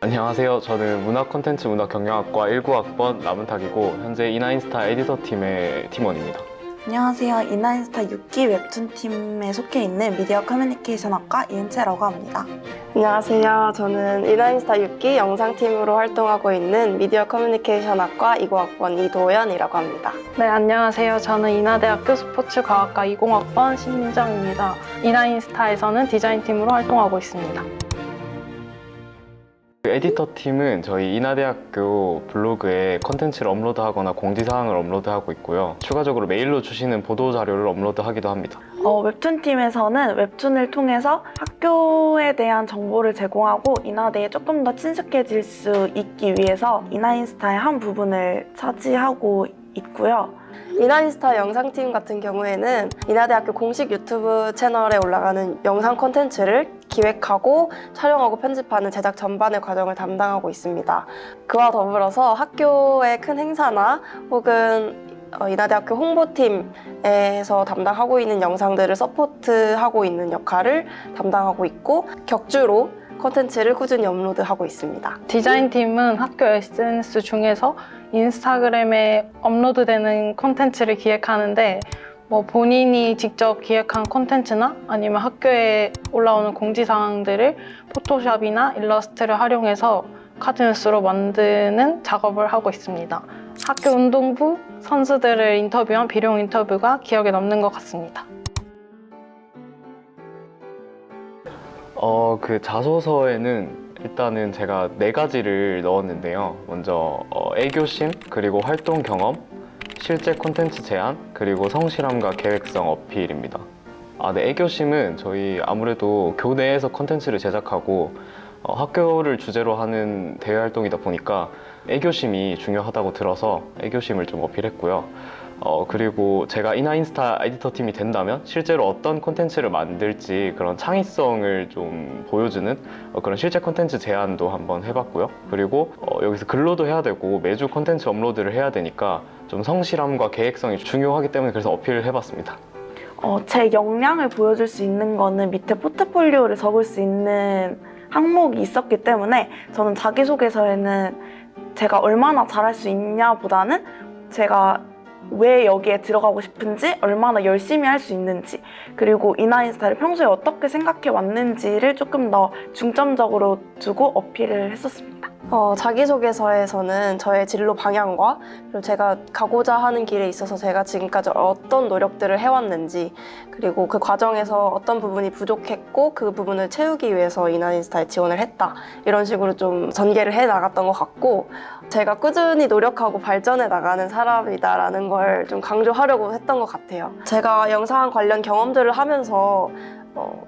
안녕하세요. 저는 문화 콘텐츠 문화 경영학과 19학번 남은탁이고 현재 이나인스타 에디터 팀의 팀원입니다. 안녕하세요. 이나인스타 6기 웹툰팀에 속해 있는 미디어 커뮤니케이션학과 이은채라고 합니다. 안녕하세요. 저는 이나인스타 6기 영상팀으로 활동하고 있는 미디어 커뮤니케이션학과 20학번 이도연이라고 합니다. 네, 안녕하세요. 저는 인하대학교 스포츠과학과 20학번 신민정입니다. 이나인스타에서는 디자인팀으로 활동하고 있습니다. 에디터 팀은 저희 인하대학교 블로그에 컨텐츠를 업로드하거나 공지사항을 업로드하고 있고요. 추가적으로 메일로 주시는 보도자료를 업로드하기도 합니다. 웹툰팀에서는 웹툰을 통해서 학교에 대한 정보를 제공하고 인하대에 조금 더 친숙해질 수 있기 위해서 이나인스타의 한 부분을 차지하고 있고요. 이나인스타 영상팀 같은 경우에는 인하대학교 공식 유튜브 채널에 올라가는 영상 콘텐츠를 기획하고 촬영하고 편집하는 제작 전반의 과정을 담당하고 있습니다. 그와 더불어서 학교의 큰 행사나 혹은 인하대학교 홍보팀에서 담당하고 있는 영상들을 서포트하고 있는 역할을 담당하고 있고 격주로 콘텐츠를 꾸준히 업로드하고 있습니다. 디자인팀은 학교 SNS 중에서 인스타그램에 업로드되는 콘텐츠를 기획하는데 본인이 직접 기획한 콘텐츠나 아니면 학교에 올라오는 공지사항들을 포토샵이나 일러스트를 활용해서 카드뉴스로 만드는 작업을 하고 있습니다. 학교 운동부 선수들을 인터뷰한 비룡 인터뷰가 기억에 남는 것 같습니다. 그 자소서에는 일단은 제가 4가지를 넣었는데요. 먼저 애교심, 그리고 활동 경험, 실제 콘텐츠 제안, 그리고 성실함과 계획성 어필입니다. 네, 애교심은 저희 아무래도 교내에서 콘텐츠를 제작하고 학교를 주제로 하는 대외 활동이다 보니까 애교심이 중요하다고 들어서 애교심을 좀 어필했고요. 그리고 제가 이나인스타 에디터 팀이 된다면 실제로 어떤 콘텐츠를 만들지 그런 창의성을 좀 보여주는 그런 실제 콘텐츠 제안도 한번 해봤고요. 그리고 여기서 근로도 해야 되고 매주 콘텐츠 업로드를 해야 되니까 좀 성실함과 계획성이 중요하기 때문에 그래서 어필을 해봤습니다. 제 역량을 보여줄 수 있는 거는 밑에 포트폴리오를 적을 수 있는 항목이 있었기 때문에 저는 자기소개서에는 제가 얼마나 잘할 수 있냐보다는 제가 왜 여기에 들어가고 싶은지, 얼마나 열심히 할 수 있는지, 그리고 이나인스타를 평소에 어떻게 생각해 왔는지를 조금 더 중점적으로 두고 어필을 했었습니다. 자기소개서에서는 저의 진로 방향과 그리고 제가 가고자 하는 길에 있어서 제가 지금까지 어떤 노력들을 해왔는지 그리고 그 과정에서 어떤 부분이 부족했고 그 부분을 채우기 위해서 이나인스타에 지원을 했다 이런 식으로 좀 전개를 해 나갔던 것 같고 제가 꾸준히 노력하고 발전해 나가는 사람이다라는 걸 좀 강조하려고 했던 것 같아요. 제가 영상 관련 경험들을 하면서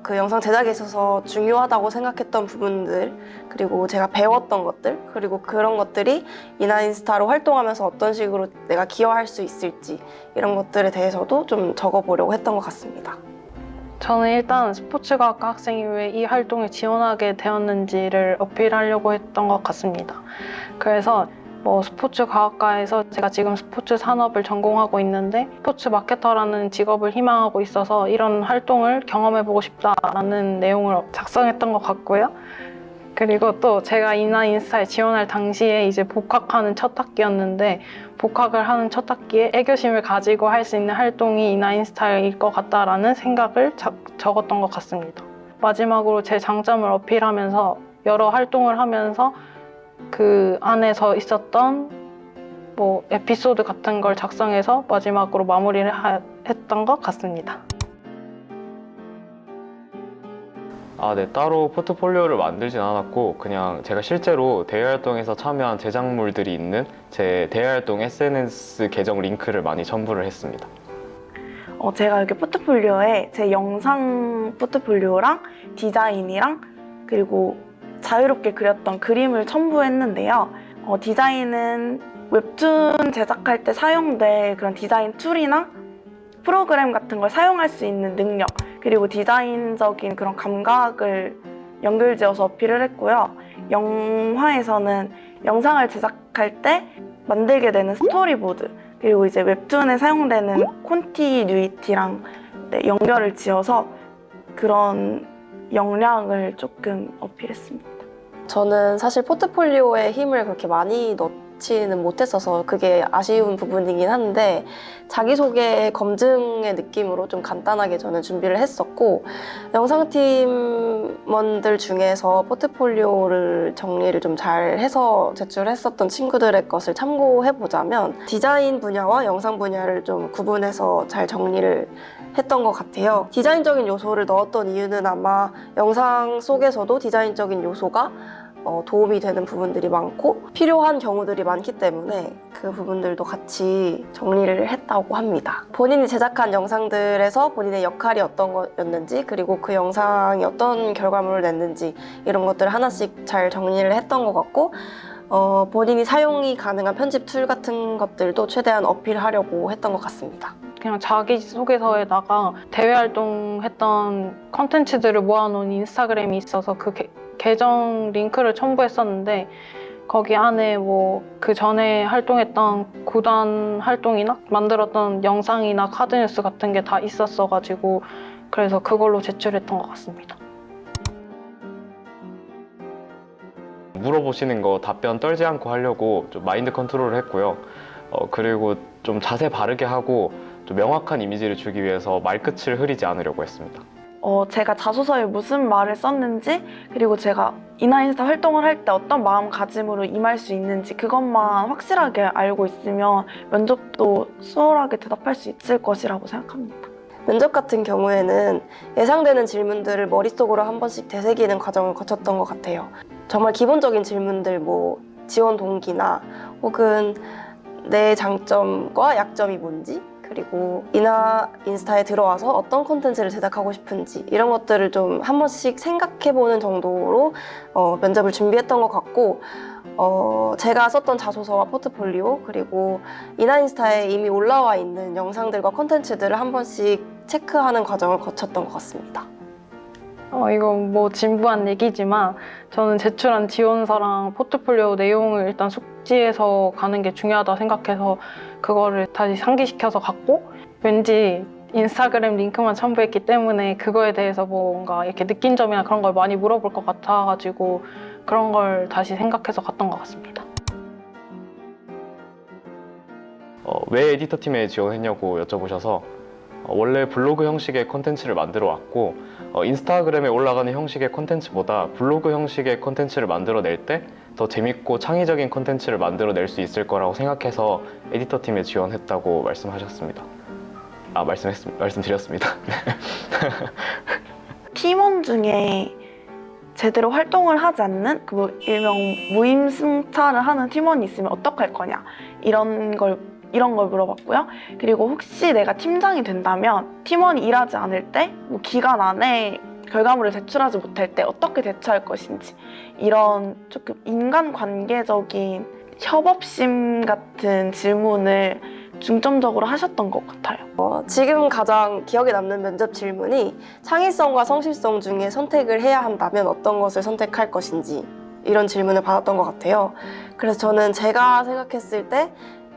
그 영상 제작에 있어서 중요하다고 생각했던 부분들 그리고 제가 배웠던 것들 그리고 그런 것들이 이나인스타로 활동하면서 어떤 식으로 내가 기여할 수 있을지 이런 것들에 대해서도 좀 적어보려고 했던 것 같습니다. 저는 일단 스포츠과학과 학생이 왜 이 활동에 지원하게 되었는지를 어필하려고 했던 것 같습니다. 그래서 스포츠과학과에서 제가 지금 스포츠 산업을 전공하고 있는데 스포츠 마케터라는 직업을 희망하고 있어서 이런 활동을 경험해보고 싶다라는 내용을 작성했던 것 같고요. 그리고 또 제가 이나인스타에 지원할 당시에 이제 복학하는 첫 학기였는데 복학을 하는 첫 학기에 애교심을 가지고 할 수 있는 활동이 이나인스타일 것 같다라는 생각을 적었던 것 같습니다. 마지막으로 제 장점을 어필하면서 여러 활동을 하면서 그 안에서 있었던 에피소드 같은 걸 작성해서 마지막으로 마무리를 했던 것 같습니다. 네, 따로 포트폴리오를 만들진 않았고 그냥 제가 실제로 대외활동에서 참여한 제작물들이 있는 제 대외활동 SNS 계정 링크를 많이 첨부를 했습니다. 제가 여기 포트폴리오에 제 영상 포트폴리오랑 디자인이랑 그리고 자유롭게 그렸던 그림을 첨부했는데요. 디자인은 웹툰 제작할 때 사용될 그런 디자인 툴이나 프로그램 같은 걸 사용할 수 있는 능력 그리고 디자인적인 그런 감각을 연결지어서 어필을 했고요. 영화에서는 영상을 제작할 때 만들게 되는 스토리보드 그리고 이제 웹툰에 사용되는 콘티뉴이티랑 연결을 지어서 그런 역량을 조금 어필했습니다. 저는 사실 포트폴리오에 힘을 그렇게 많이 넣지는 못했어서 그게 아쉬운 부분이긴 한데 자기소개 검증의 느낌으로 좀 간단하게 저는 준비를 했었고 영상팀원들 중에서 포트폴리오를 정리를 좀 잘 해서 제출했었던 친구들의 것을 참고해보자면 디자인 분야와 영상 분야를 좀 구분해서 잘 정리를 했던 것 같아요. 디자인적인 요소를 넣었던 이유는 아마 영상 속에서도 디자인적인 요소가 도움이 되는 부분들이 많고 필요한 경우들이 많기 때문에 그 부분들도 같이 정리를 했다고 합니다. 본인이 제작한 영상들에서 본인의 역할이 어떤 거였는지 그리고 그 영상이 어떤 결과물을 냈는지 이런 것들을 하나씩 잘 정리를 했던 것 같고 본인이 사용이 가능한 편집 툴 같은 것들도 최대한 어필하려고 했던 것 같습니다. 그냥 자기소개서에다가 대외 활동했던 컨텐츠들을 모아놓은 인스타그램이 있어서 그 계정 링크를 첨부했었는데 거기 안에 뭐 그 전에 활동했던 구단 활동이나 만들었던 영상이나 카드뉴스 같은 게 다 있었어가지고 그래서 그걸로 제출했던 것 같습니다. 물어보시는 거 답변 떨지 않고 하려고 좀 마인드 컨트롤을 했고요. 그리고 좀 자세 바르게 하고 좀 명확한 이미지를 주기 위해서 말끝을 흐리지 않으려고 했습니다. 제가 자소서에 무슨 말을 썼는지 그리고 제가 이나인스타 활동을 할 때 어떤 마음가짐으로 임할 수 있는지 그것만 확실하게 알고 있으면 면접도 수월하게 대답할 수 있을 것이라고 생각합니다. 면접 같은 경우에는 예상되는 질문들을 머릿속으로 한 번씩 되새기는 과정을 거쳤던 것 같아요. 정말 기본적인 질문들, 뭐 지원 동기나 혹은 내 장점과 약점이 뭔지 그리고 인스타에 들어와서 어떤 콘텐츠를 제작하고 싶은지 이런 것들을 좀 한 번씩 생각해보는 정도로 면접을 준비했던 것 같고 제가 썼던 자소서와 포트폴리오 그리고 이나인스타에 이미 올라와 있는 영상들과 콘텐츠들을 한 번씩 체크하는 과정을 거쳤던 것 같습니다. 이거 뭐 진부한 얘기지만 저는 제출한 지원서랑 포트폴리오 내용을 일단 숙지해서 가는 게 중요하다 생각해서 그거를 다시 상기시켜서 갔고 왠지 인스타그램 링크만 첨부했기 때문에 그거에 대해서 뭔가 이렇게 느낀 점이나 그런 걸 많이 물어볼 것 같아가지고 그런 걸 다시 생각해서 갔던 것 같습니다. 왜 에디터 팀에 지원했냐고 여쭤보셔서 원래 블로그 형식의 콘텐츠를 만들어 왔고 인스타그램에 올라가는 형식의 콘텐츠보다 블로그 형식의 콘텐츠를 만들어낼 때 더 재밌고 창의적인 콘텐츠를 만들어낼 수 있을 거라고 생각해서 에디터 팀에 지원했다고 말씀하셨습니다. 말씀드렸습니다. 팀원 중에 제대로 활동을 하지 않는 그 일명 무임승차를 하는 팀원이 있으면 어떡할 거냐 이런 걸 물어봤고요. 그리고 혹시 내가 팀장이 된다면 팀원이 일하지 않을 때 뭐 기간 안에 결과물을 제출하지 못할 때 어떻게 대처할 것인지 이런 조금 인간관계적인 협업심 같은 질문을 중점적으로 하셨던 것 같아요. 지금 가장 기억에 남는 면접 질문이 창의성과 성실성 중에 선택을 해야 한다면 어떤 것을 선택할 것인지 이런 질문을 받았던 것 같아요. 그래서 저는 제가 생각했을 때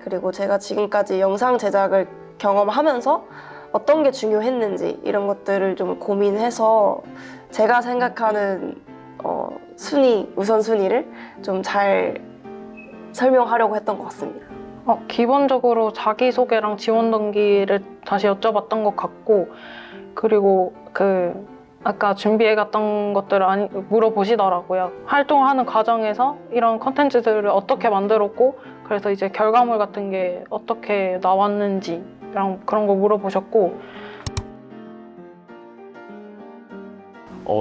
그리고 제가 지금까지 영상 제작을 경험하면서 어떤 게 중요했는지 이런 것들을 좀 고민해서 제가 생각하는 우선순위를 좀 잘 설명하려고 했던 것 같습니다. 기본적으로 자기소개랑 지원 동기를 다시 여쭤봤던 것 같고 그리고 아까 준비해갔던 것들을 물어보시더라고요. 활동하는 과정에서 이런 컨텐츠들을 어떻게 만들었고 그래서 이제 결과물 같은 게 어떻게 나왔는지랑 그런 거 물어보셨고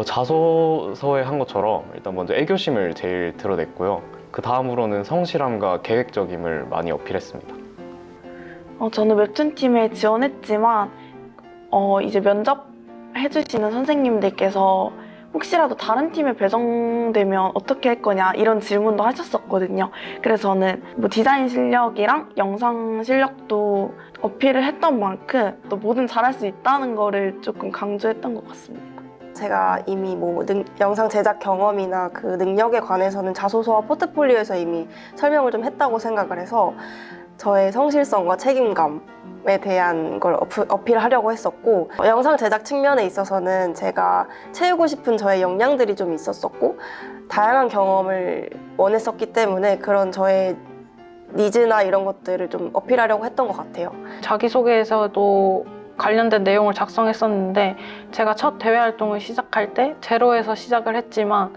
자소서에 한 것처럼 일단 먼저 애교심을 제일 드러냈고요. 그 다음으로는 성실함과 계획적임을 많이 어필했습니다. 저는 웹툰팀에 지원했지만 이제 면접 해주시는 선생님들께서 혹시라도 다른 팀에 배정되면 어떻게 할 거냐 이런 질문도 하셨었거든요. 그래서 저는 뭐 디자인 실력이랑 영상 실력도 어필을 했던 만큼 또 뭐든 잘할 수 있다는 거를 조금 강조했던 것 같습니다. 제가 이미 영상 제작 경험이나 그 능력에 관해서는 자소서와 포트폴리오에서 이미 설명을 좀 했다고 생각을 해서 저의 성실성과 책임감에 대한 걸 어필하려고 했었고, 영상 제작 측면에 있어서는 제가 채우고 싶은 저의 역량들이 좀 있었었고, 다양한 경험을 원했었기 때문에 그런 저의 니즈나 이런 것들을 좀 어필하려고 했던 것 같아요. 자기소개에서도 관련된 내용을 작성했었는데 제가 첫 대외 활동을 시작할 때 제로에서 시작을 했지만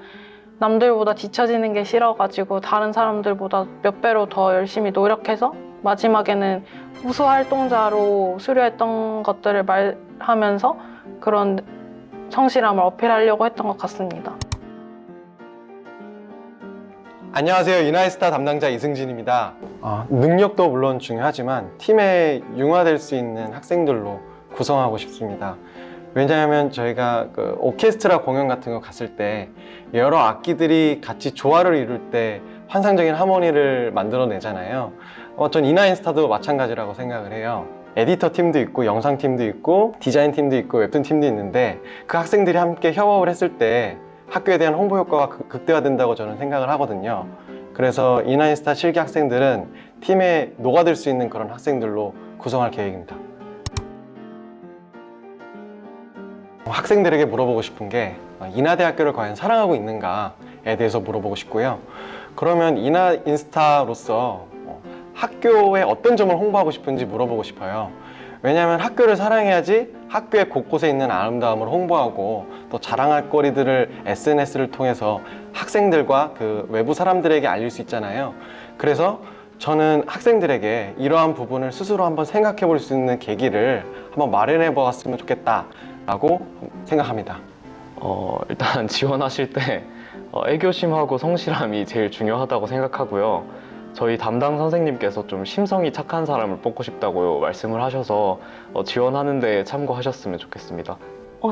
남들보다 뒤처지는 게 싫어가지고 다른 사람들보다 몇 배로 더 열심히 노력해서 마지막에는 우수 활동자로 수료했던 것들을 말하면서 그런 성실함을 어필하려고 했던 것 같습니다. 안녕하세요. 이나이스타 담당자 이승진입니다. 능력도 물론 중요하지만 팀에 융화될 수 있는 학생들로 구성하고 싶습니다. 왜냐하면 저희가 오케스트라 공연 같은 거 갔을 때 여러 악기들이 같이 조화를 이룰 때 환상적인 하모니를 만들어내잖아요. 전 이나인스타도 마찬가지라고 생각을 해요. 에디터 팀도 있고 영상 팀도 있고 디자인 팀도 있고 웹툰 팀도 있는데 그 학생들이 함께 협업을 했을 때 학교에 대한 홍보 효과가 극대화된다고 저는 생각을 하거든요. 그래서 이나인스타 7기 학생들은 팀에 녹아들 수 있는 그런 학생들로 구성할 계획입니다. 학생들에게 물어보고 싶은 게 이나대학교를 과연 사랑하고 있는가에 대해서 물어보고 싶고요. 그러면 이나인스타로서 학교의 어떤 점을 홍보하고 싶은지 물어보고 싶어요. 왜냐하면 학교를 사랑해야지 학교의 곳곳에 있는 아름다움을 홍보하고 또 자랑할 거리들을 SNS를 통해서 학생들과 그 외부 사람들에게 알릴 수 있잖아요. 그래서 저는 학생들에게 이러한 부분을 스스로 한번 생각해 볼 수 있는 계기를 한번 마련해 보았으면 좋겠다라고 생각합니다. 일단 지원하실 때 애교심하고 성실함이 제일 중요하다고 생각하고요. 저희 담당 선생님께서 좀 심성이 착한 사람을 뽑고 싶다고 말씀을 하셔서 지원하는 데 참고하셨으면 좋겠습니다.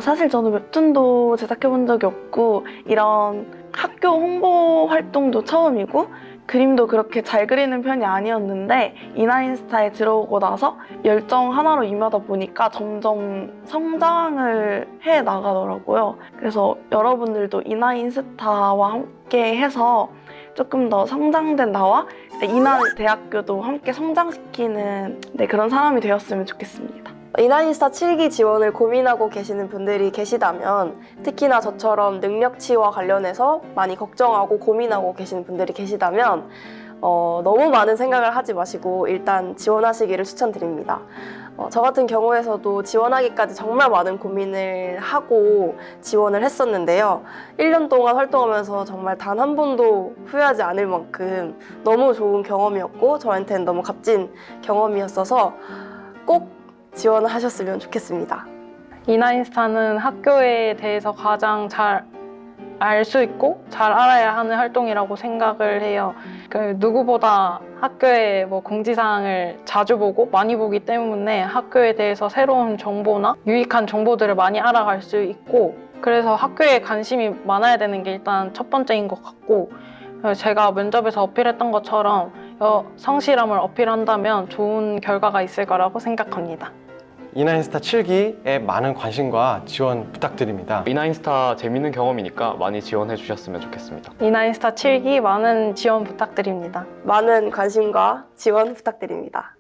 사실 저는 웹툰도 제작해 본 적이 없고 이런 학교 홍보 활동도 처음이고 그림도 그렇게 잘 그리는 편이 아니었는데 이나인스타에 들어오고 나서 열정 하나로 임하다 보니까 점점 성장을 해 나가더라고요. 그래서 여러분들도 이나인스타와 함께 해서 조금 더 성장된 나와 이나대학교도 함께 성장시키는 그런 사람이 되었으면 좋겠습니다. 이나인스타 7기 지원을 고민하고 계시는 분들이 계시다면, 특히나 저처럼 능력치와 관련해서 많이 걱정하고 고민하고 계시는 분들이 계시다면 너무 많은 생각을 하지 마시고 일단 지원하시기를 추천드립니다. 저 같은 경우에서도 지원하기까지 정말 많은 고민을 하고 지원을 했었는데요. 1년 동안 활동하면서 정말 단 한 번도 후회하지 않을 만큼 너무 좋은 경험이었고 저한테는 너무 값진 경험이었어서 꼭 지원을 하셨으면 좋겠습니다. 이나인스타는 학교에 대해서 가장 잘 알 수 있고 잘 알아야 하는 활동이라고 생각을 해요. 누구보다 학교의 공지사항을 자주 보고 많이 보기 때문에 학교에 대해서 새로운 정보나 유익한 정보들을 많이 알아갈 수 있고, 그래서 학교에 관심이 많아야 되는 게 일단 첫 번째인 것 같고, 제가 면접에서 어필했던 것처럼 성실함을 어필한다면 좋은 결과가 있을 거라고 생각합니다. 이나인스타 7기에 많은 관심과 지원 부탁드립니다. 이나인스타 재밌는 경험이니까 많이 지원해 주셨으면 좋겠습니다. 이나인스타 7기 많은 지원 부탁드립니다. 많은 관심과 지원 부탁드립니다.